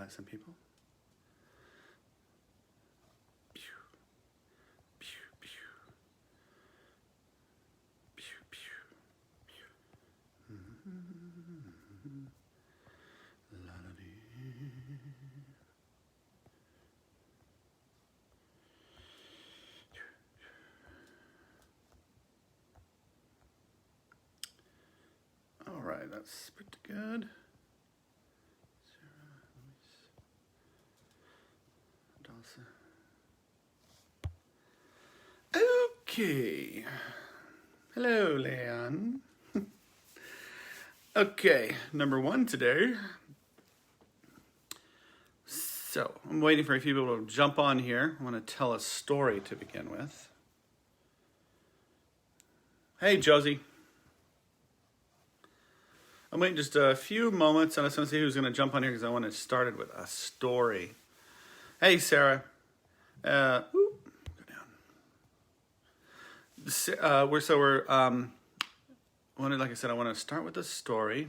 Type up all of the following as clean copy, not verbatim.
that, some people. All right, that's pretty good. Okay. Hello, Leon. Okay, number one today. So, I'm waiting for a few people to jump on here. I want to tell a story to begin with. Hey, Josie. I'm waiting just a few moments, and I just want to see who's going to jump on here because I want to start it with a story. Hey, Sarah. Go down. Like I said, I want to start with a story.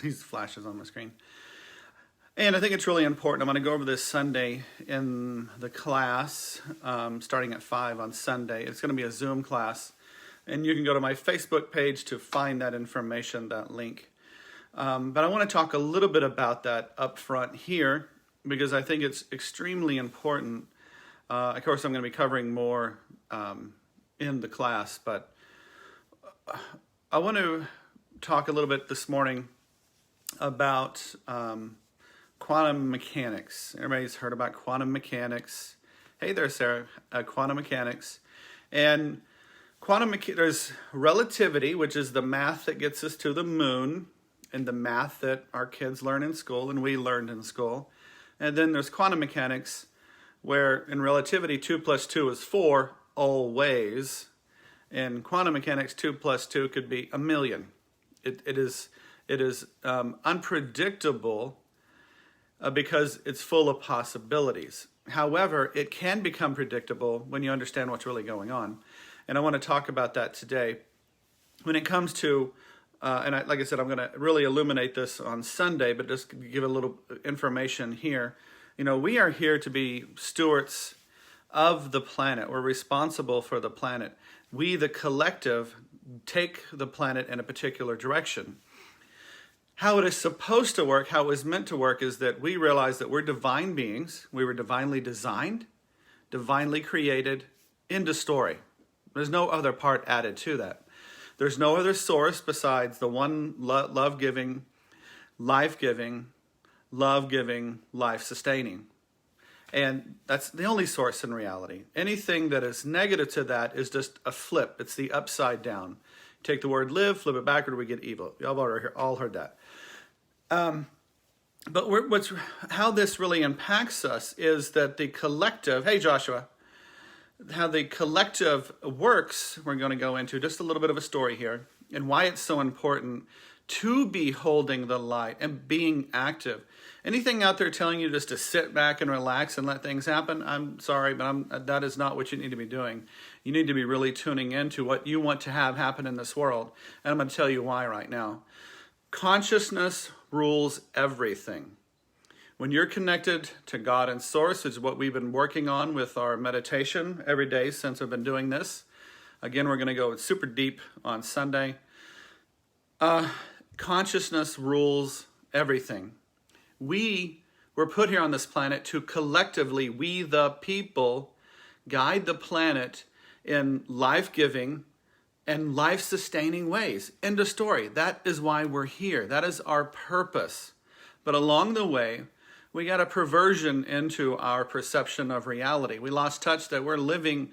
These flashes on my screen. And I think it's really important. I'm going to go over this Sunday in the class, starting at 5 on Sunday. It's going to be a Zoom class. And you can go to my Facebook page to find that information, that link. But I want to talk a little bit about that up front here because I think it's extremely important. Of course, I'm going to be covering more in the class, but I want to talk a little bit this morning about quantum mechanics. Everybody's heard about quantum mechanics. Hey there, Sarah. Quantum mechanics. And there's relativity, which is the math that gets us to the moon, and the math that our kids learn in school and we learned in school. And then there's quantum mechanics, where in relativity 2 plus 2 is 4 always. In quantum mechanics 2 plus 2 could be 1,000,000. It is unpredictable because it's full of possibilities. However, it can become predictable when you understand what's really going on. And I want to talk about that today. When it comes to like I said, I'm going to really illuminate this on Sunday, but just give a little information here. You know, we are here to be stewards of the planet. We're responsible for the planet. We, the collective, take the planet in a particular direction. How it is supposed to work, how it was meant to work, is that we realize that we're divine beings. We were divinely designed, divinely created, into story. There's no other part added to that. There's no other source besides the one love-giving, life-giving, love-giving, life-sustaining. And that's the only source in reality. Anything that is negative to that is just a flip. It's the upside down. Take the word live, flip it backward, we get evil. Y'all all heard that. But how this really impacts us is that the collective, hey Joshua, how the collective works, we're going to go into just a little bit of a story here, and why it's so important to be holding the light and being active. Anything out there telling you just to sit back and relax and let things happen, I'm sorry, but that is not what you need to be doing. You need to be really tuning into what you want to have happen in this world. And I'm going to tell you why right now. Consciousness rules everything. When you're connected to God and Source, which is what we've been working on with our meditation every day since I've been doing this. Again, we're going to go super deep on Sunday. Consciousness rules everything. We were put here on this planet to collectively, we the people, guide the planet in life-giving and life-sustaining ways. End of story. That is why we're here. That is our purpose. But along the way, we got a perversion into our perception of reality. We lost touch that we're living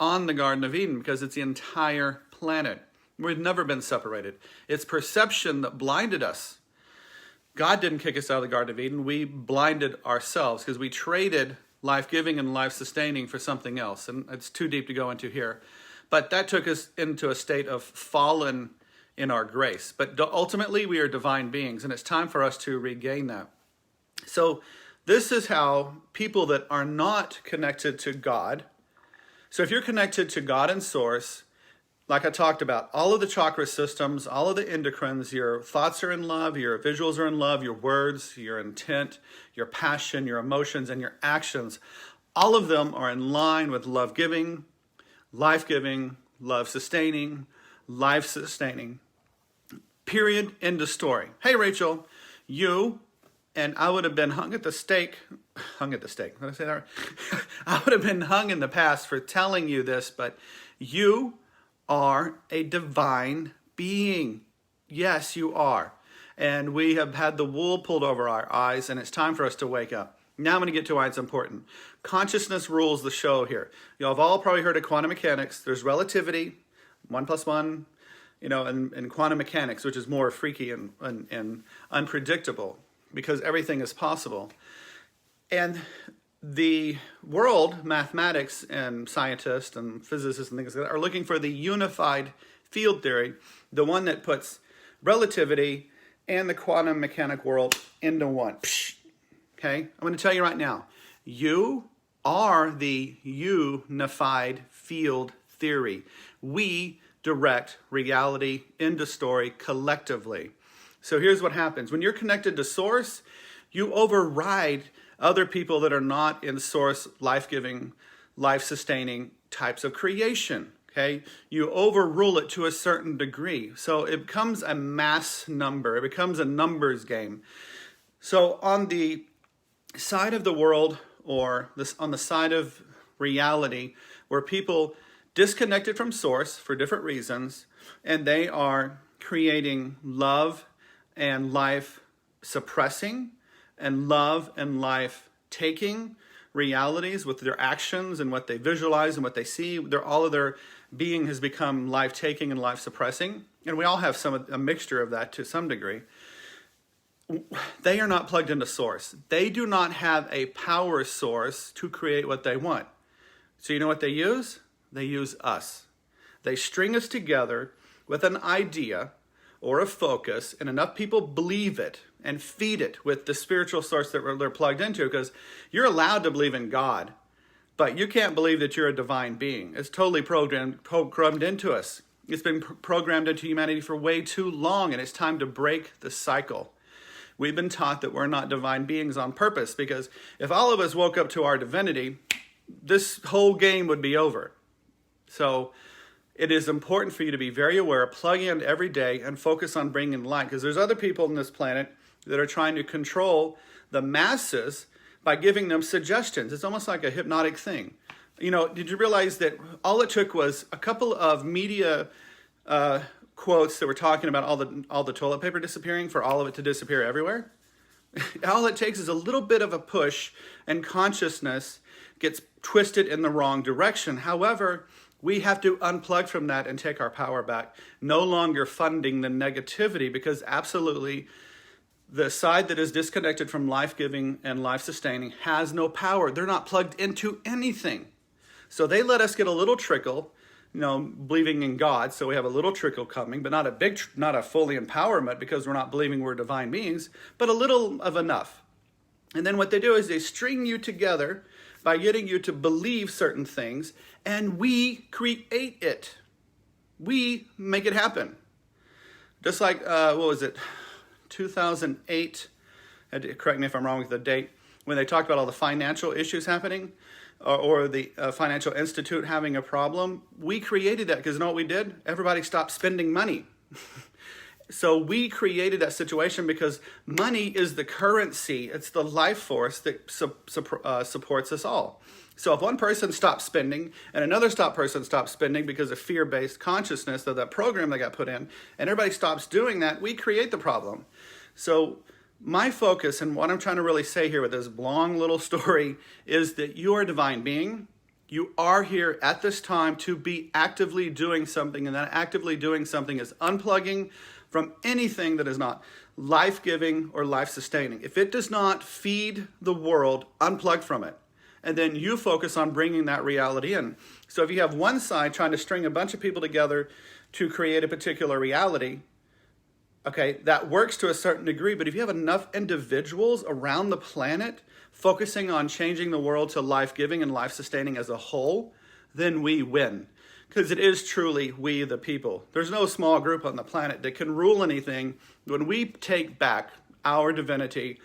on the Garden of Eden because it's the entire planet. We've never been separated. It's perception that blinded us. God didn't kick us out of the Garden of Eden. We blinded ourselves because we traded life-giving and life-sustaining for something else. And it's too deep to go into here. But that took us into a state of fallen in our grace. But ultimately, we are divine beings, and it's time for us to regain that. So this is how people that are not connected to God, so if you're connected to God and Source, like I talked about, all of the chakra systems, all of the endocrines, your thoughts are in love, your visuals are in love, your words, your intent, your passion, your emotions, and your actions, all of them are in line with love-giving, life-giving, love-sustaining, life-sustaining. Period. End of story. Hey, Rachel, you and I would have been hung at the stake. Did I say that right? I would have been hung in the past for telling you this, but you are a divine being. Yes, you are. And we have had the wool pulled over our eyes, and it's time for us to wake up. Now I'm going to get to why it's important. Consciousness rules the show here. You have all probably heard of quantum mechanics. There's relativity, 1 + 1, and quantum mechanics, which is more freaky and unpredictable because everything is possible. And the world, mathematics and scientists and physicists and things like that are looking for the unified field theory, the one that puts relativity and the quantum mechanic world into one. Okay? I'm going to tell you right now, you are the unified field theory. We direct reality into story collectively. So here's what happens. When you're connected to source, you override other people that are not in source, life-giving, life-sustaining types of creation. Okay? You overrule it to a certain degree. So it becomes a mass number. It becomes a numbers game. So on the side of the world, or on the side of reality, where people disconnected from source for different reasons, and they are creating love and life suppressing and love and life taking realities with their actions and what they visualize and what they see. All of their being has become life taking and life suppressing, and we all have a mixture of that to some degree. They are not plugged into source. They do not have a power source to create what they want. So you know what they use? They use us. They string us together with an idea or a focus, and enough people believe it and feed it with the spiritual source that they're plugged into, because you're allowed to believe in God, but you can't believe that you're a divine being. It's totally programmed into us. It's been programmed into humanity for way too long, and it's time to break the cycle. We've been taught that we're not divine beings on purpose, because if all of us woke up to our divinity, this whole game would be over. So it is important for you to be very aware, plug in every day, and focus on bringing light, because there's other people on this planet that are trying to control the masses by giving them suggestions. It's almost like a hypnotic thing. Did you realize that all it took was a couple of media quotes that were talking about all the toilet paper disappearing for all of it to disappear everywhere? All it takes is a little bit of a push, and consciousness gets twisted in the wrong direction. However, we have to unplug from that and take our power back, no longer funding the negativity, because absolutely the side that is disconnected from life-giving and life-sustaining has no power. They're not plugged into anything. So they let us get a little trickle, believing in God, so we have a little trickle coming, but not a fully empowerment, because we're not believing we're divine beings, but a little of enough. And then what they do is they string you together by getting you to believe certain things, and we create it. We make it happen. Just like, 2008, correct me if I'm wrong with the date, when they talked about all the financial issues happening, or the Financial Institute having a problem. We created that, because you know what we did? Everybody stopped spending money. So we created that situation, because money is the currency. It's the life force that supports us all. So if one person stops spending and another person stops spending because of fear-based consciousness of that program that got put in, and everybody stops doing that, we create the problem. So my focus, and what I'm trying to really say here with this long little story, is that you are a divine being. You are here at this time to be actively doing something, and that actively doing something is unplugging from anything that is not life-giving or life-sustaining. If it does not feed the world, unplug from it. And then you focus on bringing that reality in. So if you have one side trying to string a bunch of people together to create a particular reality, okay, that works to a certain degree. But if you have enough individuals around the planet focusing on changing the world to life-giving and life-sustaining as a whole, then we win. because it is truly we the people. There's no small group on the planet that can rule anything when we take back our divinity,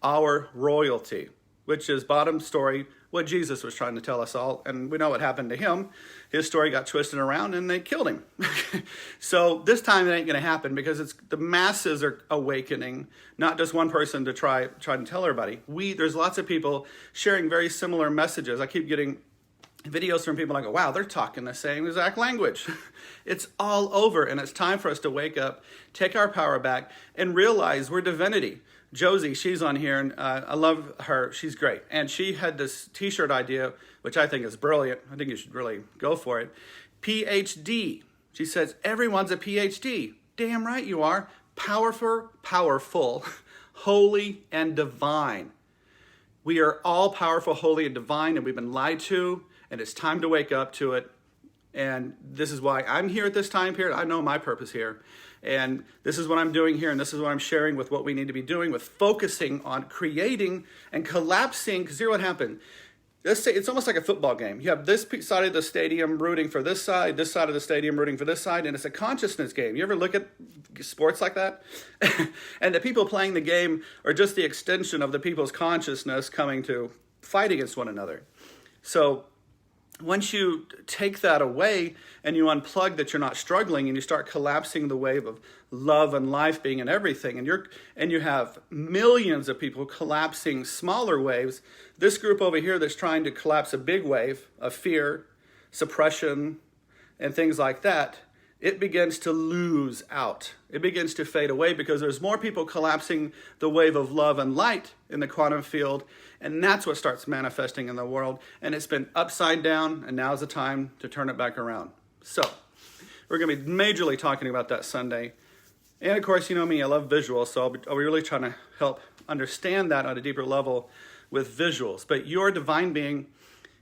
our royalty, which is bottom story, what Jesus was trying to tell us all. And we know what happened to him. His story got twisted around and they killed him. So this time it ain't going to happen because the masses are awakening, not just one person to try to tell everybody. There's lots of people sharing very similar messages. I keep getting videos from people like, wow, they're talking the same exact language. It's all over, and it's time for us to wake up, take our power back, and realize we're divinity. Josie, she's on here, and I love her. She's great. And she had this t-shirt idea, which I think is brilliant. I think you should really go for it. PhD. She says, everyone's a PhD. Damn right you are. Powerful, holy, and divine. We are all powerful, holy, and divine, and we've been lied to, and it's time to wake up to it. And this is why I'm here at this time period. I know my purpose here. And this is what I'm doing here, and this is what I'm sharing with what we need to be doing with focusing on creating and collapsing. Because here's what happened. It's almost like a football game. You have this side of the stadium rooting for this side of the stadium rooting for this side, and it's a consciousness game. You ever look at sports like that? And the people playing the game are just the extension of the people's consciousness coming to fight against one another. So once you take that away and you unplug that you're not struggling and you start collapsing the wave of love and life being in everything, and you have millions of people collapsing smaller waves, this group over here that's trying to collapse a big wave of fear, suppression, and things like that, it begins to lose out. It begins to fade away because there's more people collapsing the wave of love and light in the quantum field, and that's what starts manifesting in the world. And it's been upside down, and now's the time to turn it back around. So we're going to be majorly talking about that Sunday. And of course, you know me, I love visuals, so I'll be really trying to help understand that on a deeper level with visuals. But you're a divine being,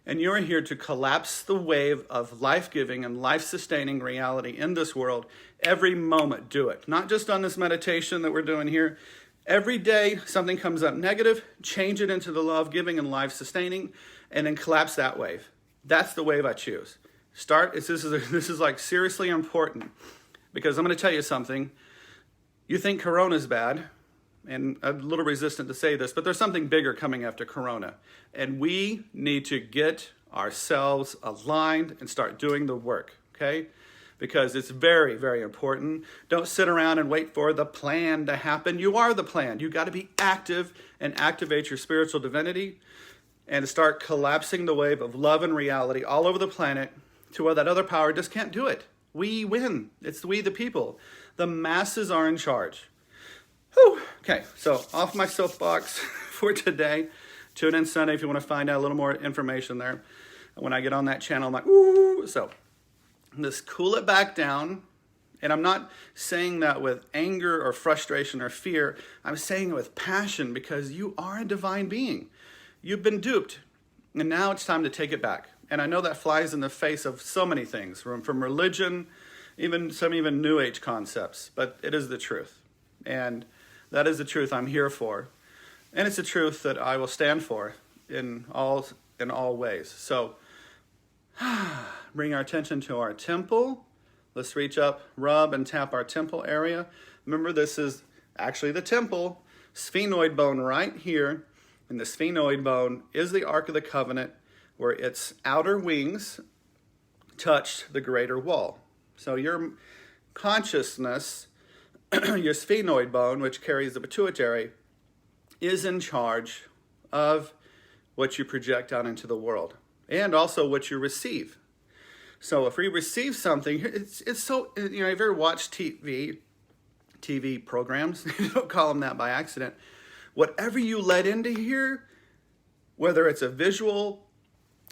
and you're here to collapse the wave of life-giving and life-sustaining reality in this world. Every moment, do it. Not just on this meditation that we're doing here. Every day, something comes up negative, change it into the love-giving and life-sustaining, and then collapse that wave. That's the wave I choose. This is like seriously important, because I'm going to tell you something. You think Corona's bad, and I'm a little resistant to say this, but there's something bigger coming after Corona. And we need to get ourselves aligned and start doing the work, okay? Because it's very, very important. Don't sit around and wait for the plan to happen. You are the plan. You got to be active and activate your spiritual divinity and start collapsing the wave of love and reality all over the planet to where that other power just can't do it. We win. It's we the people. The masses are in charge. Whew. Okay, so off my soapbox for today. Tune in Sunday if you want to find out a little more information there. When I get on that channel, I'm like, ooh. So let's cool it back down. And I'm not saying that with anger or frustration or fear. I'm saying it with passion, because you are a divine being. You've been duped. And now it's time to take it back. And I know that flies in the face of so many things, from religion, even New Age concepts. But it is the truth. And that is the truth I'm here for. And it's the truth that I will stand for in all ways. So bring our attention to our temple. Let's reach up, rub, and tap our temple area. Remember, this is actually the temple. Sphenoid bone right here. And the sphenoid bone is the Ark of the Covenant, where its outer wings touched the greater wall. So your consciousness, your sphenoid bone, which carries the pituitary, is in charge of what you project out into the world, and also what you receive. So if we receive something, it's so, if you ever watch TV programs, you don't call them that by accident. Whatever you let into here, whether it's a visual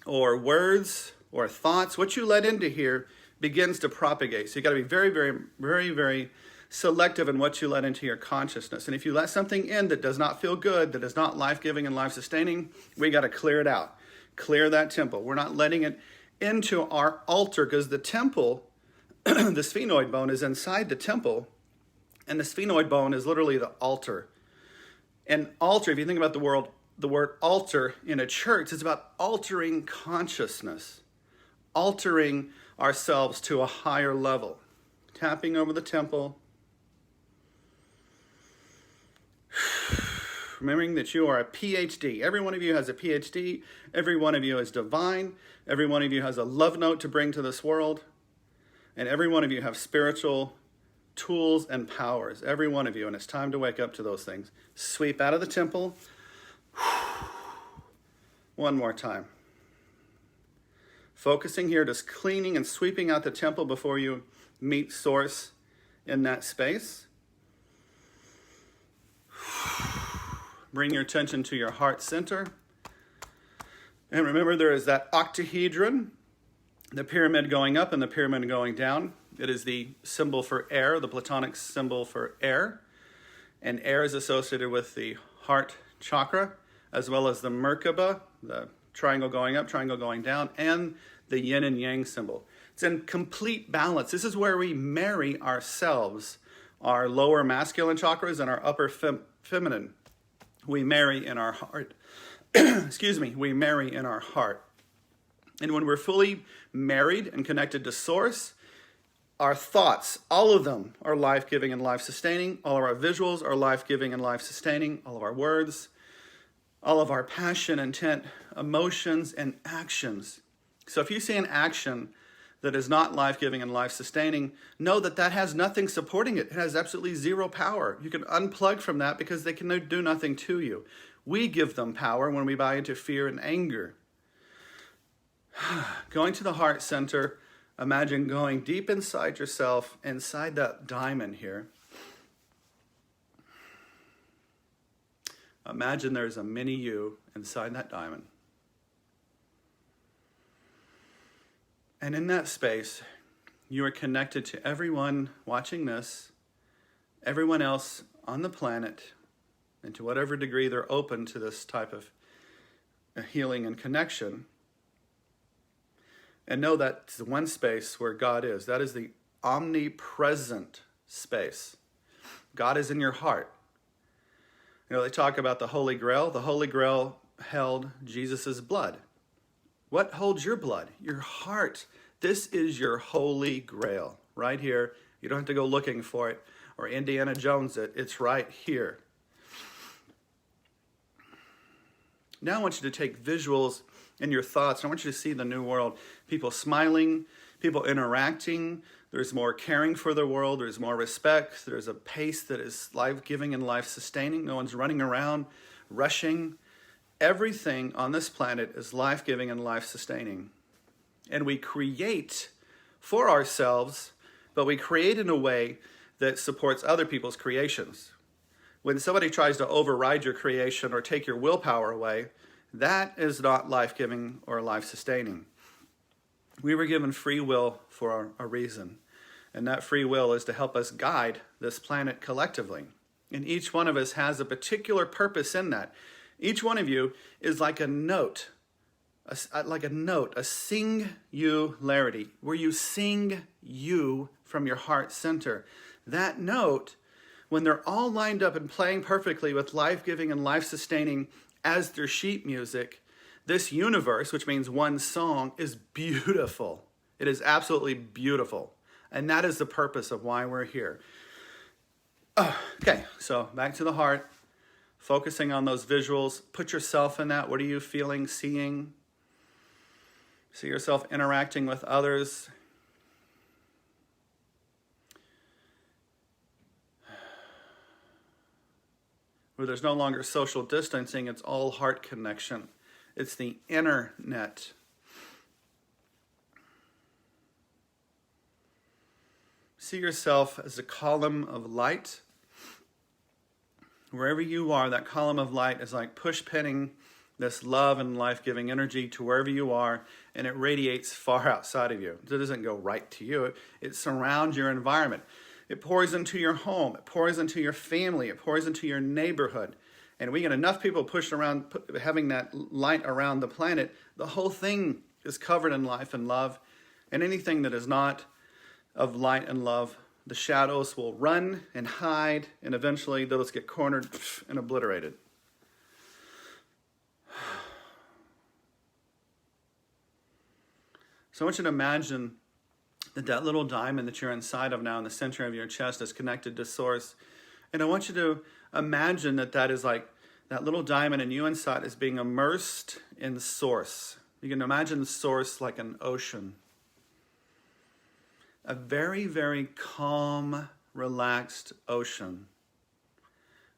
or words or thoughts, what you let into here begins to propagate. So you got to be very, very, very, very selective in what you let into your consciousness. And if you let something in that does not feel good, that is not life-giving and life-sustaining, we got to clear it out. Clear that temple. We're not letting it into our altar, because the temple, the sphenoid bone is inside the temple, and the sphenoid bone is literally the altar. And altar, if you think about the word altar in a church, it's about altering consciousness, altering ourselves to a higher level. Tapping over the temple. Remembering that you are a PhD. Every one of you has a PhD. Every one of you is divine. Every one of you has a love note to bring to this world. And every one of you have spiritual tools and powers. Every one of you. And it's time to wake up to those things. Sweep out of the temple. One more time. Focusing here, just cleaning and sweeping out the temple before you meet Source in that space. Bring your attention to your heart center. And remember, there is that octahedron, the pyramid going up and the pyramid going down. It is the symbol for air, the Platonic symbol for air. And air is associated with the heart chakra, as well as the Merkaba, the triangle going up, triangle going down, and the yin and yang symbol. It's in complete balance. This is where we marry ourselves, our lower masculine chakras and our upper feminine. We marry in our heart. Excuse me, we marry in our heart. And when we're fully married and connected to Source, our thoughts, all of them are life-giving and life-sustaining. All of our visuals are life-giving and life-sustaining. All of our words, all of our passion, intent, emotions, and actions. So if you see an action that is not life-giving and life-sustaining, know that that has nothing supporting it. It has absolutely zero power. You can unplug from that because they can do nothing to you. We give them power when we buy into fear and anger. Going to the heart center, imagine going deep inside yourself, inside that diamond here. Imagine there's a mini you inside that diamond. And in that space, you are connected to everyone watching this, everyone else on the planet, and to whatever degree they're open to this type of healing and connection. And know that's the one space where God is. That is the omnipresent space. God is in your heart. You know, they talk about the Holy Grail. The Holy Grail held Jesus' blood. What holds your blood? Your heart. This is your Holy Grail right here. You don't have to go looking for it or Indiana Jones it. It's right here. Now I want you to take visuals in your thoughts. I want you to see the new world. People smiling, people interacting. There's more caring for the world. There's more respect. There's a pace that is life-giving and life-sustaining. No one's running around, rushing. Everything on this planet is life-giving and life-sustaining. And we create for ourselves, but we create in a way that supports other people's creations. When somebody tries to override your creation or take your willpower away, that is not life-giving or life-sustaining. We were given free will for a reason. And that free will is to help us guide this planet collectively. And each one of us has a particular purpose in that. Each one of you is like a note, a singularity, where you sing you from your heart center. That note, when they're all lined up and playing perfectly with life-giving and life-sustaining as their sheet music, this universe, which means one song, is beautiful. It is absolutely beautiful. And that is the purpose of why we're here. Okay, so back to the heart. Focusing on those visuals. Put yourself in that. What are you feeling, seeing? See yourself interacting with others. Where there's no longer social distancing, it's all heart connection. It's the internet. See yourself as a column of light. Wherever you are, that column of light is like push-pinning this love and life-giving energy to wherever you are, and it radiates far outside of you. It doesn't go right to you. It surrounds your environment. It pours into your home. It pours into your family. It pours into your neighborhood. And we get enough people pushed around, having that light around the planet, the whole thing is covered in life and love. And anything that is not of light and love, the shadows will run and hide, and eventually those get cornered and obliterated. So I want you to imagine that little diamond that you're inside of now in the center of your chest is connected to Source. And I want you to imagine that that is like that little diamond and you inside is being immersed in Source. You can imagine Source like an ocean. A very, very calm, relaxed ocean.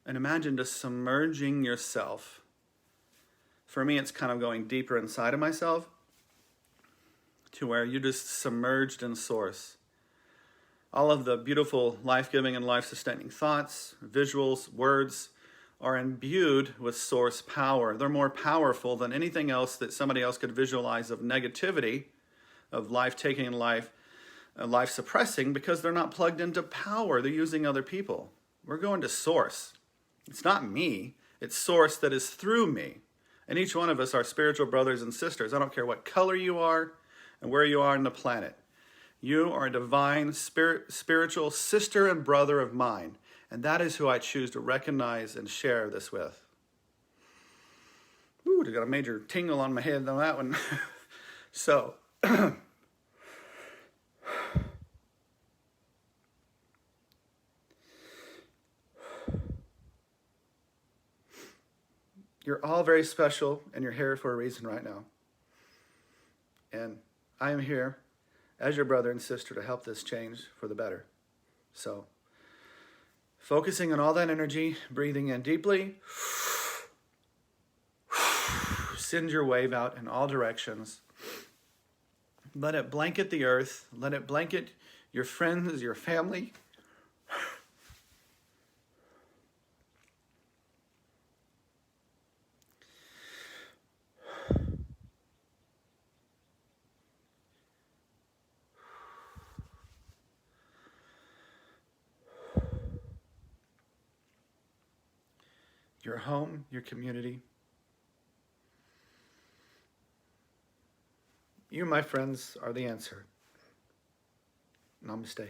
And imagine just submerging yourself. For me, it's kind of going deeper inside of myself to where you're just submerged in Source. All of the beautiful life-giving and life-sustaining thoughts, visuals, words are imbued with Source power. They're more powerful than anything else that somebody else could visualize of negativity, of life-taking and life-suppressing, because they're not plugged into power. They're using other people. We're going to Source. It's not me. It's Source that is through me. And each one of us are spiritual brothers and sisters. I don't care what color you are and where you are on the planet. You are a divine, spiritual sister and brother of mine. And that is who I choose to recognize and share this with. Ooh, I got a major tingle on my head on that one. So, you're all very special and you're here for a reason right now. And I am here as your brother and sister to help this change for the better. So, focusing on all that energy, breathing in deeply, send your wave out in all directions. Let it blanket the earth. Let it blanket your friends, your family. Your home, your community. You, my friends, are the answer. Namaste.